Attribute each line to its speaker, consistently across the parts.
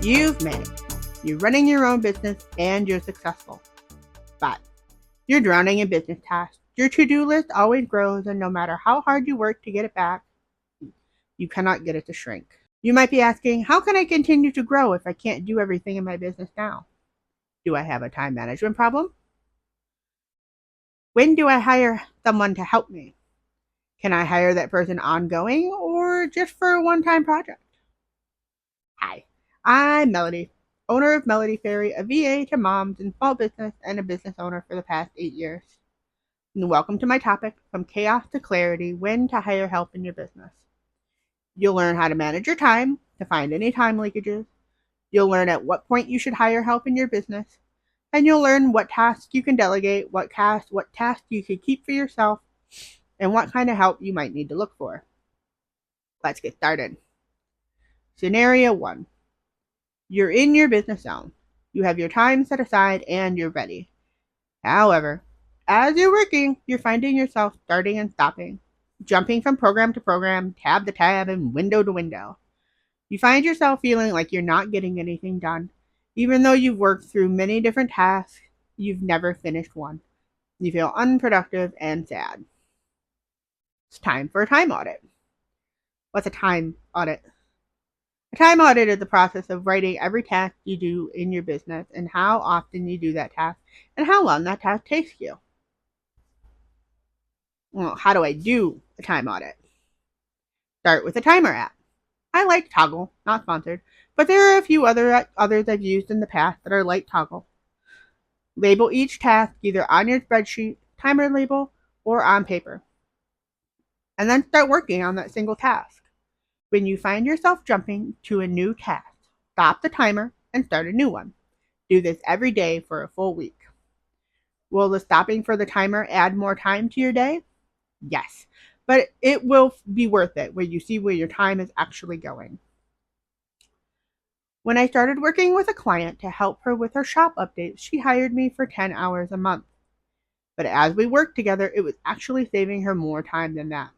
Speaker 1: You've made it. You're running your own business and you're successful. But you're drowning in business tasks. Your to-do list always grows, and no matter how hard you work to get it back, you cannot get it to shrink. You might be asking, how can I continue to grow if I can't do everything in my business now? Do I have a time management problem? When do I hire someone to help me? Can I hire that person ongoing or just for a one-time project? Hi, I'm Melody, owner of Melody Fairy, a VA to moms in small business and a business owner for the past 8 years. And welcome to my topic, From Chaos to Clarity, When to Hire Help in Your Business. You'll learn how to manage your time, to find any time leakages. You'll learn at what point you should hire help in your business. And you'll learn what tasks you can delegate, what tasks you can keep for yourself, and what kind of help you might need to look for. Let's get started. Scenario 1. You're in your business zone. You have your time set aside and you're ready. However, as you're working, you're finding yourself starting and stopping, jumping from program to program, tab to tab, and window to window. You find yourself feeling like you're not getting anything done. Even though you've worked through many different tasks, you've never finished one. You feel unproductive and sad. It's time for a time audit. What's a time audit? A time audit is the process of writing every task you do in your business and how often you do that task and how long that task takes you. Well, how do I do a time audit? Start with a timer app. I like Toggle, not sponsored, but there are a few others I've used in the past that are like Toggle. Label each task either on your spreadsheet, timer label, or on paper. And then start working on that single task. When you find yourself jumping to a new task, stop the timer and start a new one. Do this every day for a full week. Will the stopping for the timer add more time to your day? Yes, but it will be worth it when you see where your time is actually going. When I started working with a client to help her with her shop updates, she hired me for 10 hours a month. But as we worked together, it was actually saving her more time than that,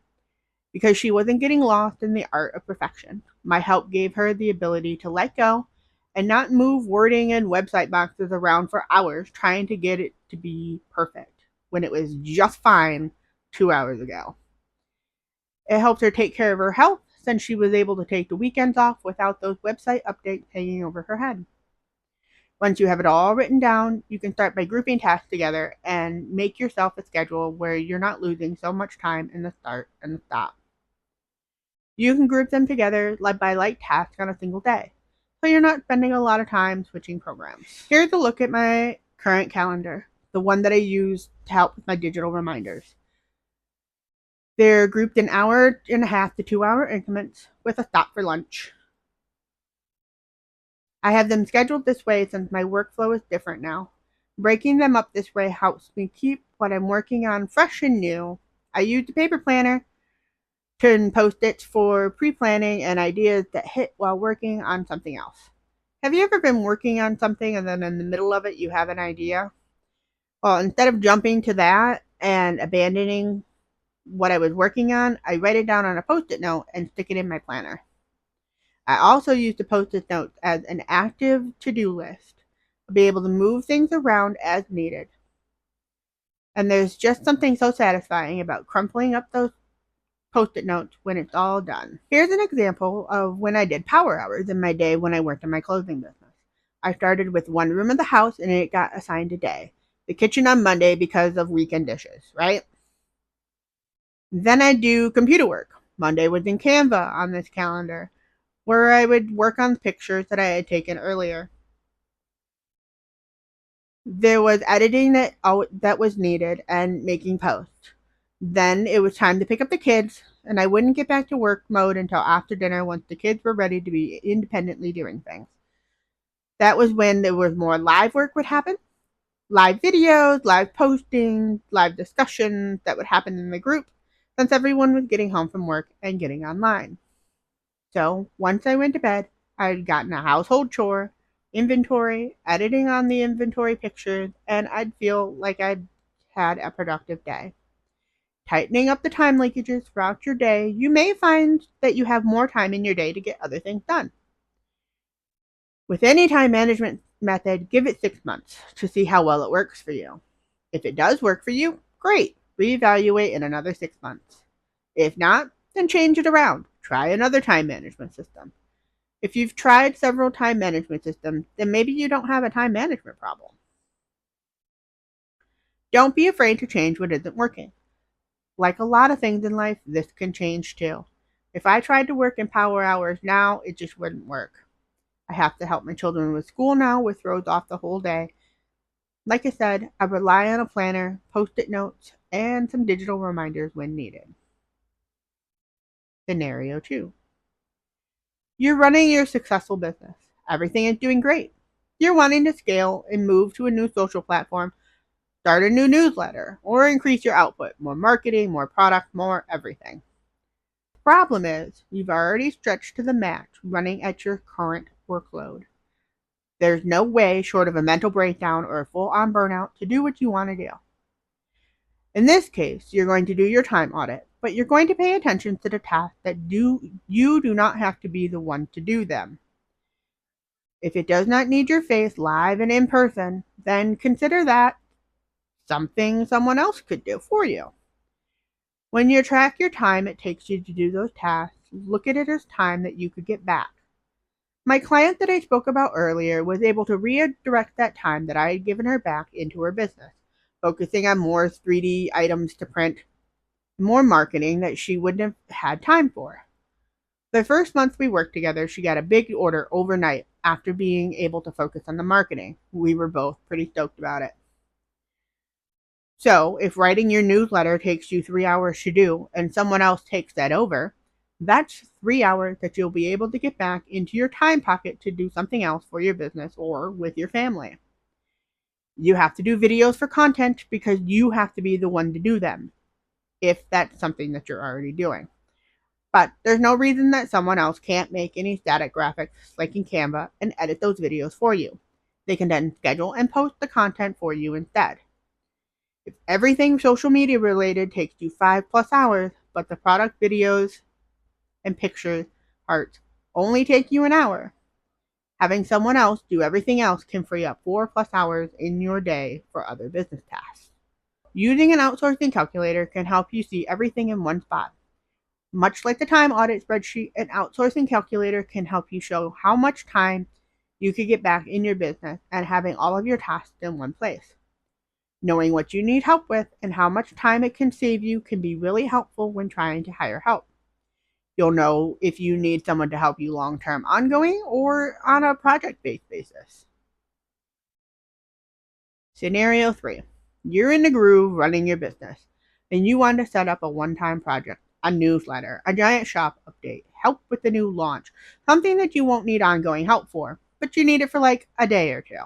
Speaker 1: because she wasn't getting lost in the art of perfection. My help gave her the ability to let go and not move wording and website boxes around for hours trying to get it to be perfect when it was just fine 2 hours ago. It helped her take care of her health since she was able to take the weekends off without those website updates hanging over her head. Once you have it all written down, you can start by grouping tasks together and make yourself a schedule where you're not losing so much time in the start and the stop. You can group them together by like task on a single day, so you're not spending a lot of time switching programs. Here's a look at my current calendar, the one that I use to help with my digital reminders. They're grouped in 1.5 to 2 hour increments with a stop for lunch. I have them scheduled this way since my workflow is different now. Breaking them up this way helps me keep what I'm working on fresh and new. I use the paper planner, turn post-its for pre-planning and ideas that hit while working on something else. Have you ever been working on something and then in the middle of it you have an idea? Well, instead of jumping to that and abandoning what I was working on, I write it down on a post-it note and stick it in my planner. I also use the post-it notes as an active to-do list. I'll be able to move things around as needed. And there's just something so satisfying about crumpling up those post-it notes when it's all done. Here's an example of when I did power hours in my day when I worked in my clothing business. I started with one room of the house and it got assigned a day. The kitchen on Monday because of weekend dishes, right? Then I do computer work. Monday was in Canva on this calendar, where I would work on pictures that I had taken earlier. There was editing that was needed and making posts. Then it was time to pick up the kids, and I wouldn't get back to work mode until after dinner once the kids were ready to be independently doing things. That was when there was more live work would happen. Live videos, live posting, live discussions that would happen in the group since everyone was getting home from work and getting online. So once I went to bed, I had gotten a household chore, inventory, editing on the inventory pictures, and I'd feel like I'd had a productive day. Tightening up the time leakages throughout your day, you may find that you have more time in your day to get other things done. With any time management method, give it 6 months to see how well it works for you. If it does work for you, great. Reevaluate in another 6 months. If not, then change it around. Try another time management system. If you've tried several time management systems, then maybe you don't have a time management problem. Don't be afraid to change what isn't working. Like a lot of things in life, this can change too. If I tried to work in power hours now, it just wouldn't work. I have to help my children with school now, which throws off the whole day. Like I said, I rely on a planner, post-it notes, and some digital reminders when needed. Scenario 2. You're running your successful business. Everything is doing great. You're wanting to scale and move to a new social platform, start a new newsletter, or increase your output. More marketing, more product, more everything. The problem is, you've already stretched to the max running at your current workload. There's no way, short of a mental breakdown or a full-on burnout, to do what you want to do. In this case, you're going to do your time audit, but you're going to pay attention to the tasks that you do not have to be the one to do them. If it does not need your face live and in person, then consider that something someone else could do for you. When you track your time it takes you to do those tasks, look at it as time that you could get back. My client that I spoke about earlier was able to redirect that time that I had given her back into her business, focusing on more 3D items to print, more marketing that she wouldn't have had time for. The first month we worked together, she got a big order overnight after being able to focus on the marketing. We were both pretty stoked about it. So, if writing your newsletter takes you 3 hours to do and someone else takes that over, that's 3 hours that you'll be able to get back into your time pocket to do something else for your business or with your family. You have to do videos for content because you have to be the one to do them, if that's something that you're already doing. But there's no reason that someone else can't make any static graphics like in Canva and edit those videos for you. They can then schedule and post the content for you instead. If everything social media related takes you 5+ hours, but the product videos and pictures parts only take you an hour, having someone else do everything else can free up 4+ hours in your day for other business tasks. Using an outsourcing calculator can help you see everything in one spot. Much like the time audit spreadsheet, an outsourcing calculator can help you show how much time you could get back in your business and having all of your tasks in one place. Knowing what you need help with and how much time it can save you can be really helpful when trying to hire help. You'll know if you need someone to help you long-term ongoing or on a project-based basis. Scenario 3. You're in the groove running your business, and you want to set up a one-time project, a newsletter, a giant shop update, help with the new launch, something that you won't need ongoing help for, but you need it for like a day or two,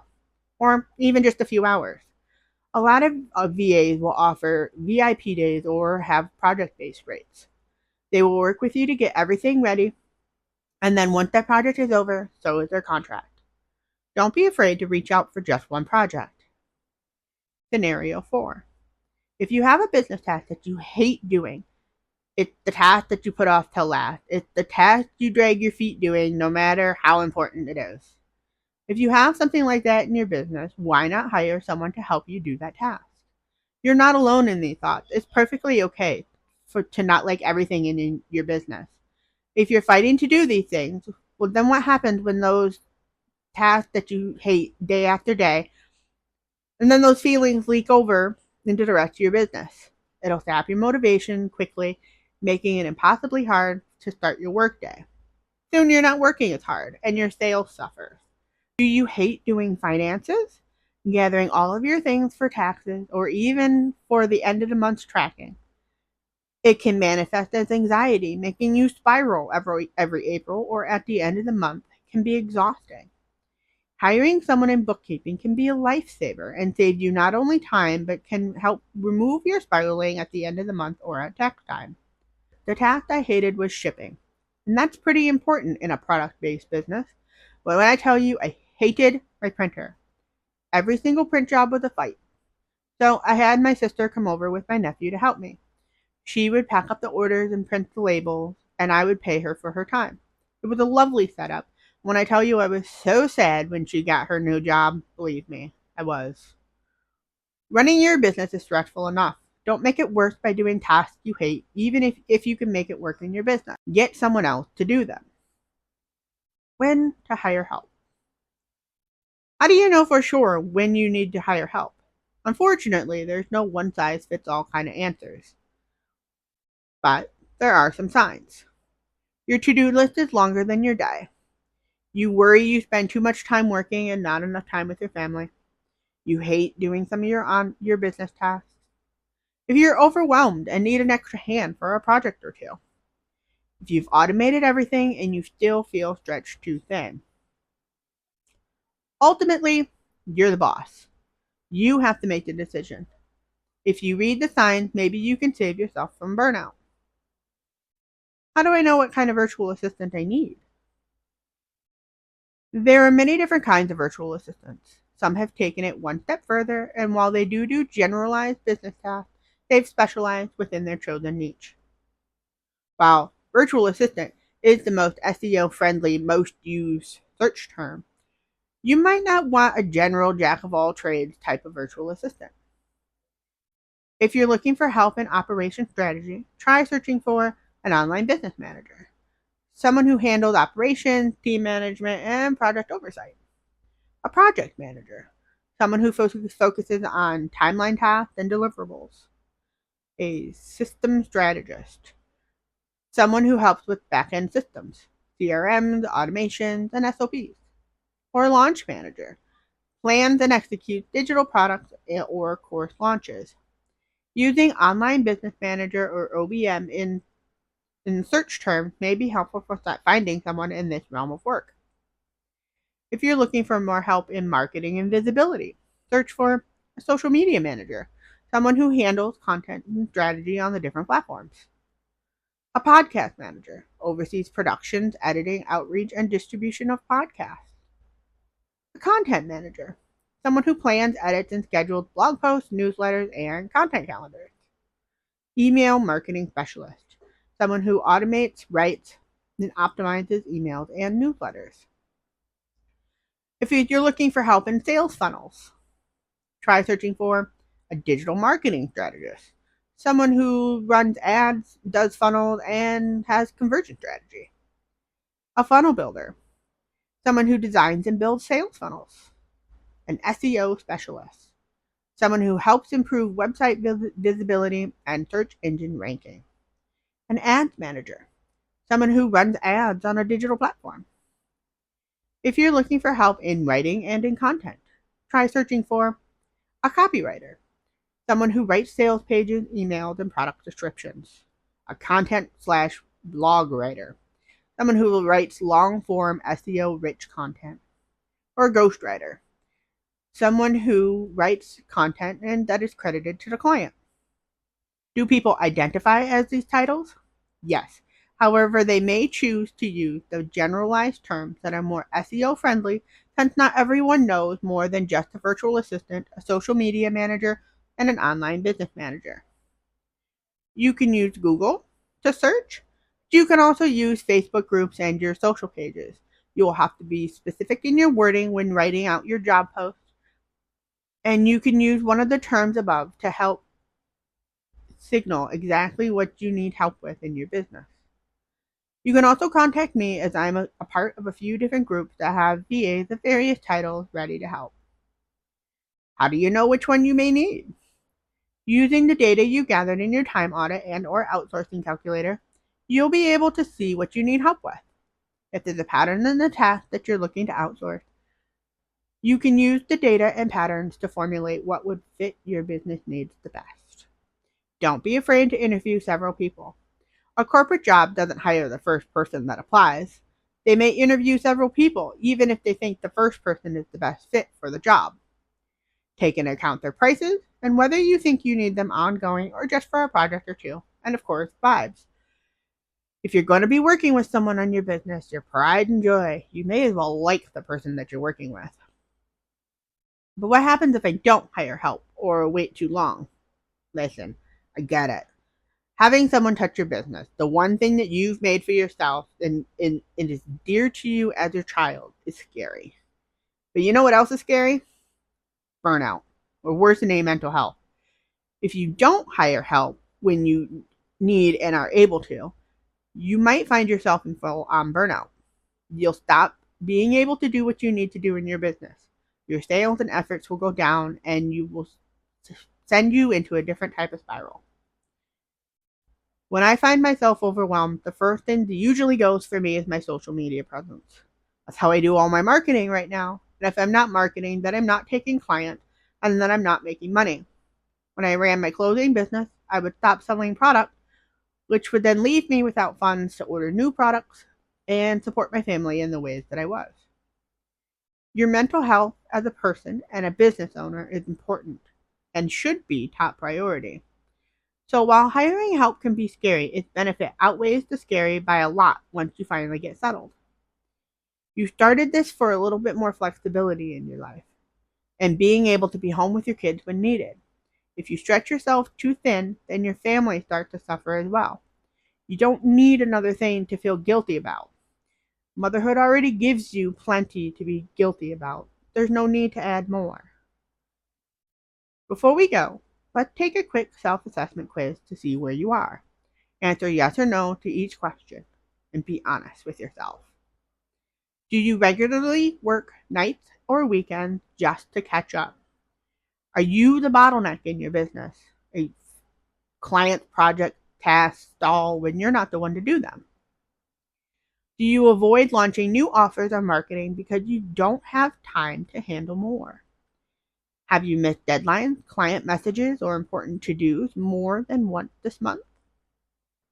Speaker 1: or even just a few hours. A lot of VAs will offer VIP days or have project-based rates. They will work with you to get everything ready, and then once that project is over, so is their contract. Don't be afraid to reach out for just one project. Scenario 4. If you have a business task that you hate doing, it's the task that you put off till last. It's the task you drag your feet doing no matter how important it is. If you have something like that in your business, why not hire someone to help you do that task? You're not alone in these thoughts. It's perfectly okay to not like everything in your business. If you're fighting to do these things, well, then what happens when those tasks that you hate day after day, and then those feelings leak over into the rest of your business? It'll sap your motivation quickly, making it impossibly hard to start your workday. Soon you're not working as hard, and your sales suffers. Do you hate doing finances? Gathering all of your things for taxes, or even for the end of the month's tracking? It can manifest as anxiety, making you spiral every April or at the end of the month can be exhausting. Hiring someone in bookkeeping can be a lifesaver and save you not only time, but can help remove your spiraling at the end of the month or at tax time. The task I hated was shipping, and that's pretty important in a product-based business. But when I tell you I hated my printer, every single print job was a fight. So I had my sister come over with my nephew to help me. She would pack up the orders and print the labels, and I would pay her for her time. It was a lovely setup, When I tell you I was so sad when she got her new job, believe me, I was. Running your business is stressful enough. Don't make it worse by doing tasks you hate, even if you can make it work in your business. Get someone else to do them. When to hire help. How do you know for sure when you need to hire help? Unfortunately, there's no one size fits all kind of answers. But there are some signs. Your to do list is longer than your day. You worry you spend too much time working and not enough time with your family. You hate doing some of your business tasks. If you're overwhelmed and need an extra hand for a project or two. If you've automated everything and you still feel stretched too thin. Ultimately, you're the boss. You have to make the decision. If you read the signs, maybe you can save yourself from burnout. How do I know what kind of virtual assistant I need? There are many different kinds of virtual assistants. Some have taken it one step further, and while they do generalized business tasks, they've specialized within their chosen niche. While virtual assistant is the most SEO friendly, most used search term, you might not want a general jack of all trades type of virtual assistant. If you're looking for help in operation strategy, try searching for an online business manager, someone who handles operations, team management, and project oversight. A project manager, someone who focuses on timeline tasks and deliverables. A system strategist, someone who helps with back-end systems, CRMs, automations, and SOPs. Or a launch manager, plans and executes digital products or course launches. Using Online Business Manager or OBM in search terms may be helpful for finding someone in this realm of work. If you're looking for more help in marketing and visibility, search for a social media manager, someone who handles content and strategy on the different platforms. A podcast manager oversees productions, editing, outreach, and distribution of podcasts. A content manager, someone who plans, edits, and schedules blog posts, newsletters, and content calendars. Email marketing specialist, someone who automates, writes, and optimizes emails and newsletters. If you're looking for help in sales funnels, try searching for a digital marketing strategist, someone who runs ads, does funnels, and has conversion strategy. A funnel builder, someone who designs and builds sales funnels. An SEO specialist, someone who helps improve website visibility and search engine ranking. An ads manager, someone who runs ads on a digital platform. If you're looking for help in writing and in content, try searching for a copywriter, someone who writes sales pages, emails, and product descriptions. A content/blog writer, someone who writes long-form SEO-rich content. Or a ghostwriter, someone who writes content and that is credited to the client. Do people identify as these titles? Yes. However, they may choose to use the generalized terms that are more SEO friendly, since not everyone knows more than just a virtual assistant, a social media manager, and an online business manager. You can use Google to search. You can also use Facebook groups and your social pages. You will have to be specific in your wording when writing out your job post. And you can use one of the terms above to help signal exactly what you need help with in your business. You can also contact me as I'm a part of a few different groups that have VAs of various titles ready to help. How do you know which one you may need? Using the data you gathered in your time audit and or outsourcing calculator, you'll be able to see what you need help with. If there's a pattern in the task that you're looking to outsource, you can use the data and patterns to formulate what would fit your business needs the best. Don't be afraid to interview several people. A corporate job doesn't hire the first person that applies. They may interview several people, even if they think the first person is the best fit for the job. Take into account their prices and whether you think you need them ongoing or just for a project or two, and of course, vibes. If you're going to be working with someone on your business, your pride and joy, you may as well like the person that you're working with. But what happens if I don't hire help or wait too long? Listen, I get it. Having someone touch your business, the one thing that you've made for yourself and is dear to you as your child, is scary. But you know what else is scary? Burnout, or worse than mental health. If you don't hire help when you need and are able to, you might find yourself in full on burnout. You'll stop being able to do what you need to do in your business. Your sales and efforts will go down, and you will send you into a different type of spiral. When I find myself overwhelmed, the first thing that usually goes for me is my social media presence. That's how I do all my marketing right now. And if I'm not marketing, then I'm not taking clients, and then I'm not making money. When I ran my clothing business, I would stop selling product, which would then leave me without funds to order new products and support my family in the ways that I was. Your mental health as a person and a business owner is important and should be top priority. So while hiring help can be scary, its benefit outweighs the scary by a lot once you finally get settled. You started this for a little bit more flexibility in your life and being able to be home with your kids when needed. If you stretch yourself too thin, then your family starts to suffer as well. You don't need another thing to feel guilty about. Motherhood already gives you plenty to be guilty about. There's no need to add more. Before we go, let's take a quick self-assessment quiz to see where you are. Answer yes or no to each question and be honest with yourself. Do you regularly work nights or weekends just to catch up? Are you the bottleneck in your business? A client project tasks stall when you're not the one to do them? Do you avoid launching new offers or marketing because you don't have time to handle more? Have you missed deadlines, client messages, or important to-dos more than once this month?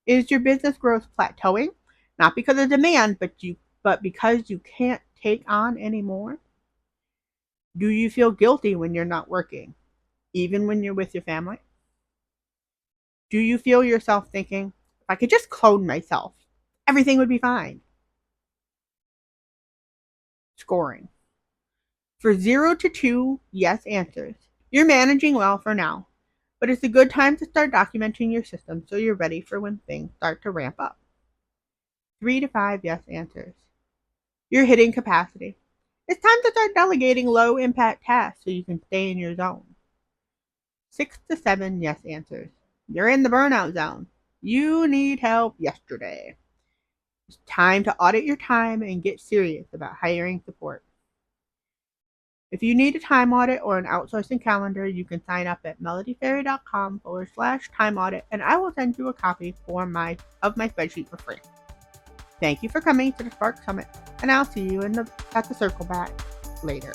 Speaker 1: Is your business growth plateauing? Not because of demand, but because you can't take on anymore? Do you feel guilty when you're not working, even when you're with your family? Do you feel yourself thinking, if I could just clone myself, everything would be fine? Scoring. For 0 to 2 yes answers, you're managing well for now, but it's a good time to start documenting your system so you're ready for when things start to ramp up. 3 to 5 yes answers. You're hitting capacity. It's time to start delegating low impact tasks so you can stay in your zone. 6 to 7 yes answers. You're in the burnout zone. You need help yesterday. It's time to audit your time and get serious about hiring support. If you need a time audit or an outsourcing calendar, you can sign up at melodyfairy.com/time audit, and I will send you a copy of my spreadsheet for free. Thank you for coming to the Spark Summit, and I'll see you at the circle back later.